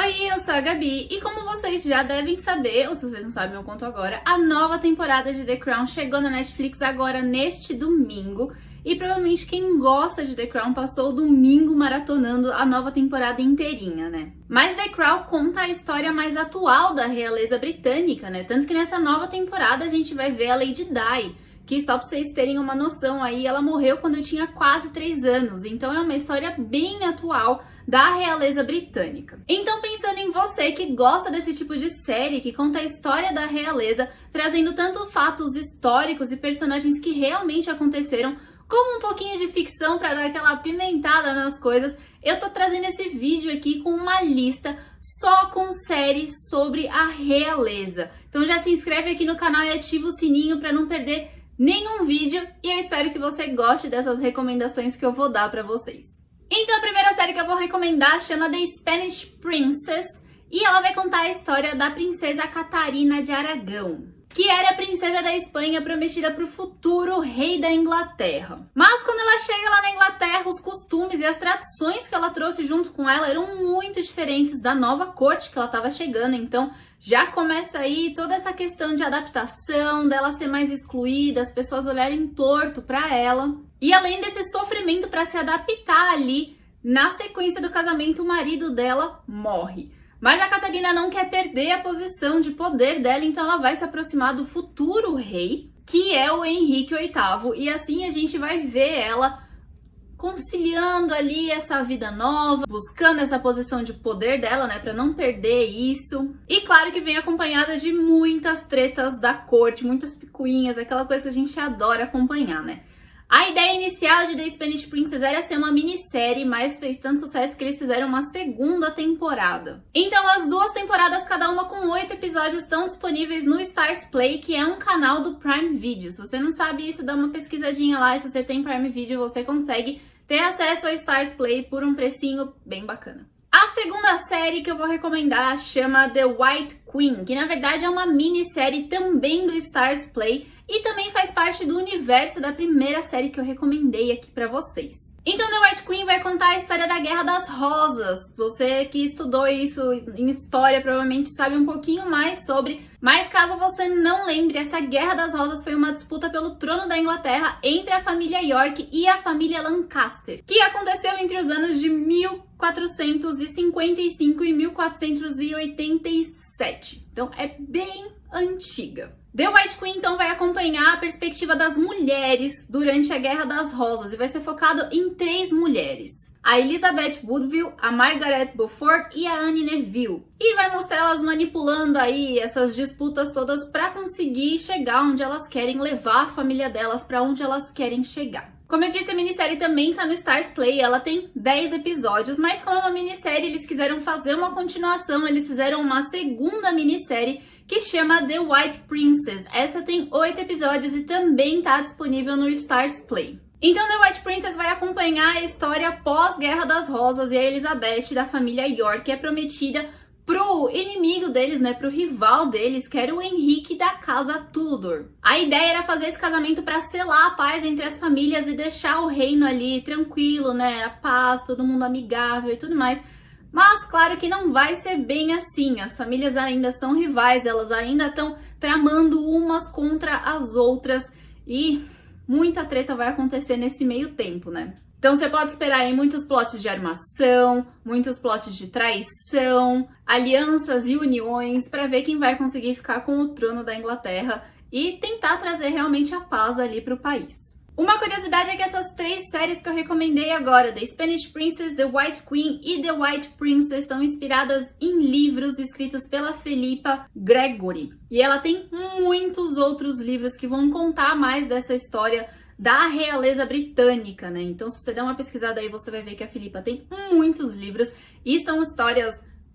Oi, eu sou a Gabi e como vocês já devem saber, ou se vocês não sabem eu conto agora, a nova temporada de The Crown chegou na Netflix agora neste domingo e provavelmente quem gosta de The Crown passou o domingo maratonando a nova temporada inteirinha, né? Mas The Crown conta a história mais atual da realeza britânica, né? Tanto que nessa nova temporada a gente vai ver a Lady Di, que só pra vocês terem uma noção aí, ela morreu quando eu tinha quase 3 anos, então é uma história bem atual da realeza britânica. Então pensando em você que gosta desse tipo de série, que conta a história da realeza, trazendo tanto fatos históricos e personagens que realmente aconteceram, como um pouquinho de ficção para dar aquela apimentada nas coisas, eu tô trazendo esse vídeo aqui com uma lista só com séries sobre a realeza. Então já se inscreve aqui no canal e ativa o sininho para não perder nenhum vídeo e eu espero que você goste dessas recomendações que eu vou dar pra vocês. Então a primeira série que eu vou recomendar chama The Spanish Princess e ela vai contar a história da princesa Catarina de Aragão, que era a princesa da Espanha prometida para o futuro rei da Inglaterra. Mas quando ela chega lá na Inglaterra, os costumes e as tradições que ela trouxe junto com ela eram muito diferentes da nova corte que ela estava chegando, então já começa aí toda essa questão de adaptação, dela ser mais excluída, as pessoas olharem torto para ela. E além desse sofrimento para se adaptar ali, na sequência do casamento o marido dela morre. Mas a Catarina não quer perder a posição de poder dela, então ela vai se aproximar do futuro rei, que é o Henrique VIII, e assim a gente vai ver ela conciliando ali essa vida nova, buscando essa posição de poder dela, né, para não perder isso. E claro que vem acompanhada de muitas tretas da corte, muitas picuinhas, aquela coisa que a gente adora acompanhar, né? A ideia inicial de The Spanish Princess era ser uma minissérie, mas fez tanto sucesso que eles fizeram uma segunda temporada. Então as duas temporadas, cada uma com 8 episódios, estão disponíveis no Stars Play, que é um canal do Prime Video. Se você não sabe isso, dá uma pesquisadinha lá, e se você tem Prime Video, você consegue ter acesso ao Stars Play por um precinho bem bacana. A segunda série que eu vou recomendar chama The White Queen, que na verdade é uma minissérie também do Stars Play e também faz parte do universo da primeira série que eu recomendei aqui pra vocês. Então The White Queen vai contar a história da Guerra das Rosas. Você que estudou isso em história provavelmente sabe um pouquinho mais sobre, mas caso você não lembre, essa Guerra das Rosas foi uma disputa pelo trono da Inglaterra entre a família York e a família Lancaster, que aconteceu entre os anos de 1455 e 1487. Então é bem antiga. The White Queen, então, vai acompanhar a perspectiva das mulheres durante a Guerra das Rosas e vai ser focado em 3 mulheres. A Elizabeth Woodville, a Margaret Beaufort e a Anne Neville. E vai mostrar elas manipulando aí essas disputas todas para conseguir chegar onde elas querem, levar a família delas para onde elas querem chegar. Como eu disse, a minissérie também tá no Stars Play, ela tem 10 episódios, mas como é uma minissérie, eles quiseram fazer uma continuação, eles fizeram uma segunda minissérie que chama The White Princess. Essa tem 8 episódios e também tá disponível no Stars Play. Então The White Princess vai acompanhar a história pós-Guerra das Rosas e a Elizabeth da família York, que é prometida pro inimigo deles, né, pro rival deles, que era o Henrique da Casa Tudor. A ideia era fazer esse casamento para selar a paz entre as famílias e deixar o reino ali tranquilo, né, a paz, todo mundo amigável e tudo mais. Mas claro que não vai ser bem assim, as famílias ainda são rivais, elas ainda estão tramando umas contra as outras e muita treta vai acontecer nesse meio tempo, né? Então você pode esperar aí muitos plots de armação, muitos plots de traição, alianças e uniões para ver quem vai conseguir ficar com o trono da Inglaterra e tentar trazer realmente a paz ali para o país. Uma curiosidade é que essas 3 séries que eu recomendei agora, The Spanish Princess, The White Queen e The White Princess, são inspiradas em livros escritos pela Philippa Gregory. E ela tem muitos outros livros que vão contar mais dessa história da realeza britânica, né? Então, se você der uma pesquisada aí, você vai ver que a Philippa tem muitos livros e são histórias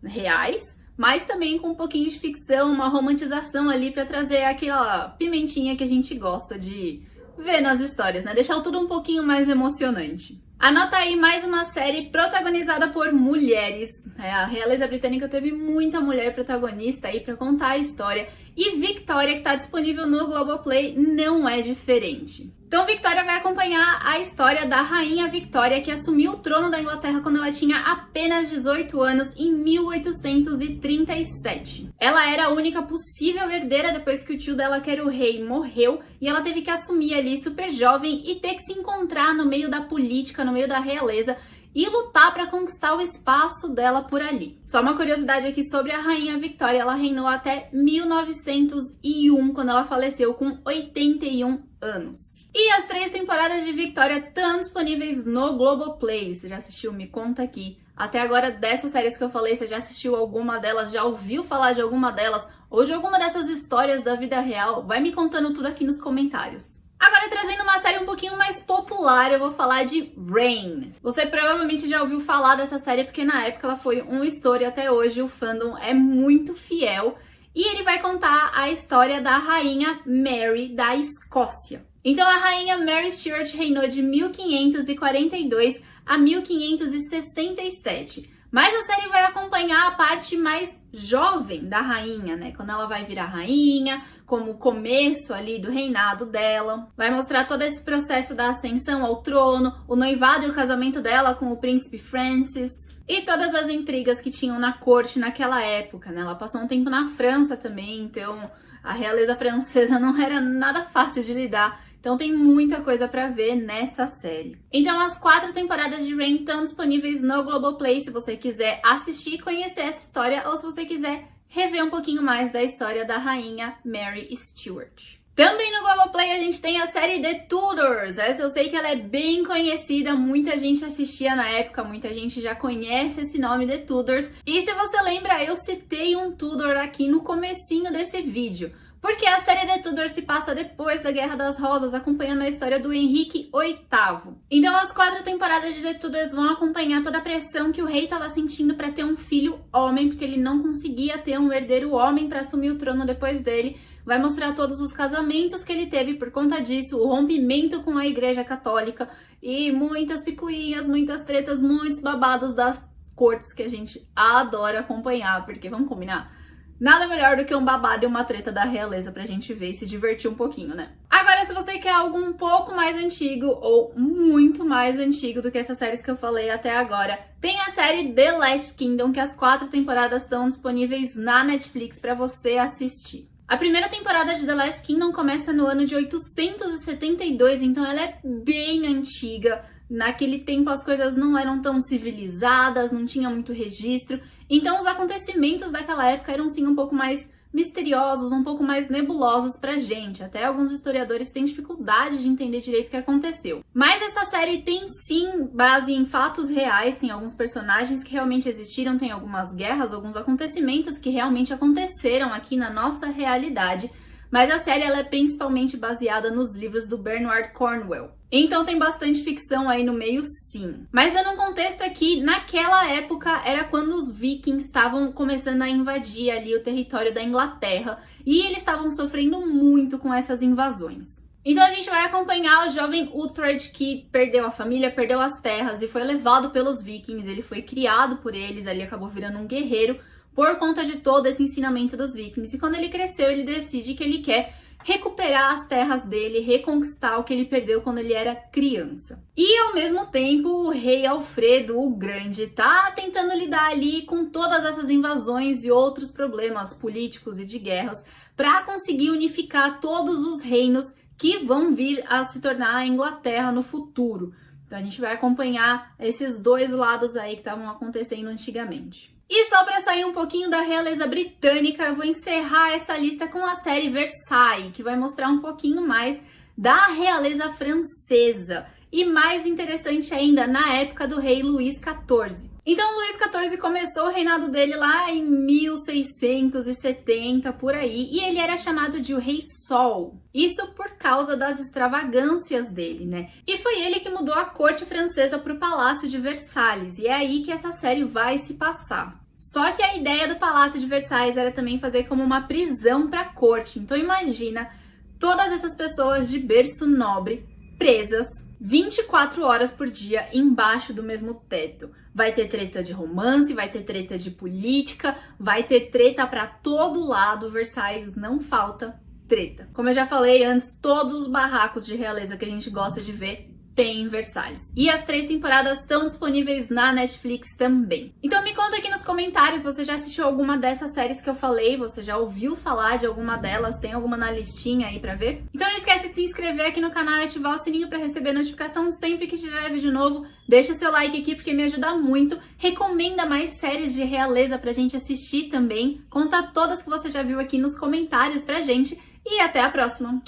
reais, mas também com um pouquinho de ficção, uma romantização ali para trazer aquela pimentinha que a gente gosta de ver nas histórias, né? Deixar tudo um pouquinho mais emocionante. Anota aí mais uma série protagonizada por mulheres. A realeza britânica teve muita mulher protagonista aí pra contar a história. E Victoria, que tá disponível no Globoplay, não é diferente. Então Victoria vai acompanhar a história da rainha Victoria, que assumiu o trono da Inglaterra quando ela tinha apenas 18 anos, em 1837. Ela era a única possível herdeira depois que o tio dela, que era o rei, morreu, e ela teve que assumir ali super jovem e ter que se encontrar no meio da política, no meio da realeza, e lutar para conquistar o espaço dela por ali. Só uma curiosidade aqui sobre a rainha Victoria, ela reinou até 1901, quando ela faleceu com 81 anos. E as 3 temporadas de Victoria estão disponíveis no Globoplay. Você já assistiu? Me conta aqui. Até agora, dessas séries que eu falei, você já assistiu alguma delas? Já ouviu falar de alguma delas? Ou de alguma dessas histórias da vida real? Vai me contando tudo aqui nos comentários. Agora, trazendo uma série um pouquinho mais popular, eu vou falar de Reign. Você provavelmente já ouviu falar dessa série, porque na época ela foi um estouro e até hoje o fandom é muito fiel. E ele vai contar a história da rainha Mary da Escócia. Então a rainha Mary Stuart reinou de 1542 a 1567. Mas a série vai acompanhar a parte mais jovem da rainha, né? Quando ela vai virar rainha, como o começo ali do reinado dela. Vai mostrar todo esse processo da ascensão ao trono, o noivado e o casamento dela com o príncipe Francis. E todas as intrigas que tinham na corte naquela época, né? Ela passou um tempo na França também, então a realeza francesa não era nada fácil de lidar. Então tem muita coisa pra ver nessa série. Então as 4 temporadas de Reign estão disponíveis no Globoplay se você quiser assistir e conhecer essa história, ou se você quiser rever um pouquinho mais da história da rainha Mary Stuart. Também no Globoplay a gente tem a série The Tudors. Essa eu sei que ela é bem conhecida, muita gente assistia na época, muita gente já conhece esse nome, The Tudors. E se você lembra, eu citei um Tudor aqui no comecinho desse vídeo. Porque a série The Tudors se passa depois da Guerra das Rosas, acompanhando a história do Henrique VIII. Então as 4 temporadas de The Tudors vão acompanhar toda a pressão que o rei estava sentindo para ter um filho homem, porque ele não conseguia ter um herdeiro homem para assumir o trono depois dele. Vai mostrar todos os casamentos que ele teve por conta disso, o rompimento com a Igreja Católica e muitas picuinhas, muitas tretas, muitos babados das cortes que a gente adora acompanhar, porque vamos combinar? Nada melhor do que um babado e uma treta da realeza pra gente ver e se divertir um pouquinho, né? Agora, se você quer algo um pouco mais antigo ou muito mais antigo do que essas séries que eu falei até agora, tem a série The Last Kingdom, que as 4 temporadas estão disponíveis na Netflix pra você assistir. A primeira temporada de The Last Kingdom começa no ano de 872, então ela é bem antiga. Naquele tempo as coisas não eram tão civilizadas, não tinha muito registro, então os acontecimentos daquela época eram sim um pouco mais misteriosos, um pouco mais nebulosos pra gente. Até alguns historiadores têm dificuldade de entender direito o que aconteceu. Mas essa série tem sim base em fatos reais, tem alguns personagens que realmente existiram, tem algumas guerras, alguns acontecimentos que realmente aconteceram aqui na nossa realidade. Mas a série ela é principalmente baseada nos livros do Bernard Cornwell. Então tem bastante ficção aí no meio, sim. Mas dando um contexto aqui, naquela época era quando os vikings estavam começando a invadir ali o território da Inglaterra e eles estavam sofrendo muito com essas invasões. Então a gente vai acompanhar o jovem Uhtred, que perdeu a família, perdeu as terras e foi levado pelos vikings. Ele foi criado por eles, ali acabou virando um guerreiro por conta de todo esse ensinamento dos vikings. E quando ele cresceu, ele decide que ele quer recuperar as terras dele, reconquistar o que ele perdeu quando ele era criança. E ao mesmo tempo, o rei Alfredo o Grande tá tentando lidar ali com todas essas invasões e outros problemas políticos e de guerras para conseguir unificar todos os reinos que vão vir a se tornar a Inglaterra no futuro. Então a gente vai acompanhar esses dois lados aí que estavam acontecendo antigamente. E só para sair um pouquinho da realeza britânica, eu vou encerrar essa lista com a série Versailles, que vai mostrar um pouquinho mais da realeza francesa. E mais interessante ainda, na época do rei Luís XIV. Então, Luís XIV começou o reinado dele lá em 1670, por aí, e ele era chamado de o Rei Sol. Isso por causa das extravagâncias dele, né? E foi ele que mudou a corte francesa para o Palácio de Versalhes, e é aí que essa série vai se passar. Só que a ideia do Palácio de Versalhes era também fazer como uma prisão para a corte. Então imagina todas essas pessoas de berço nobre presas 24 horas por dia embaixo do mesmo teto. Vai ter treta de romance, vai ter treta de política, vai ter treta pra todo lado. Versailles não falta treta. Como eu já falei antes, todos os barracos de realeza que a gente gosta de ver tem em Versalhes. E as 3 temporadas estão disponíveis na Netflix também. Então me conta aqui nos comentários se você já assistiu alguma dessas séries que eu falei, você já ouviu falar de alguma delas, tem alguma na listinha aí pra ver? Então não esquece de se inscrever aqui no canal e ativar o sininho pra receber notificação sempre que tiver vídeo novo. Deixa seu like aqui porque me ajuda muito. Recomenda mais séries de realeza pra gente assistir também. Conta todas que você já viu aqui nos comentários pra gente. E até a próxima!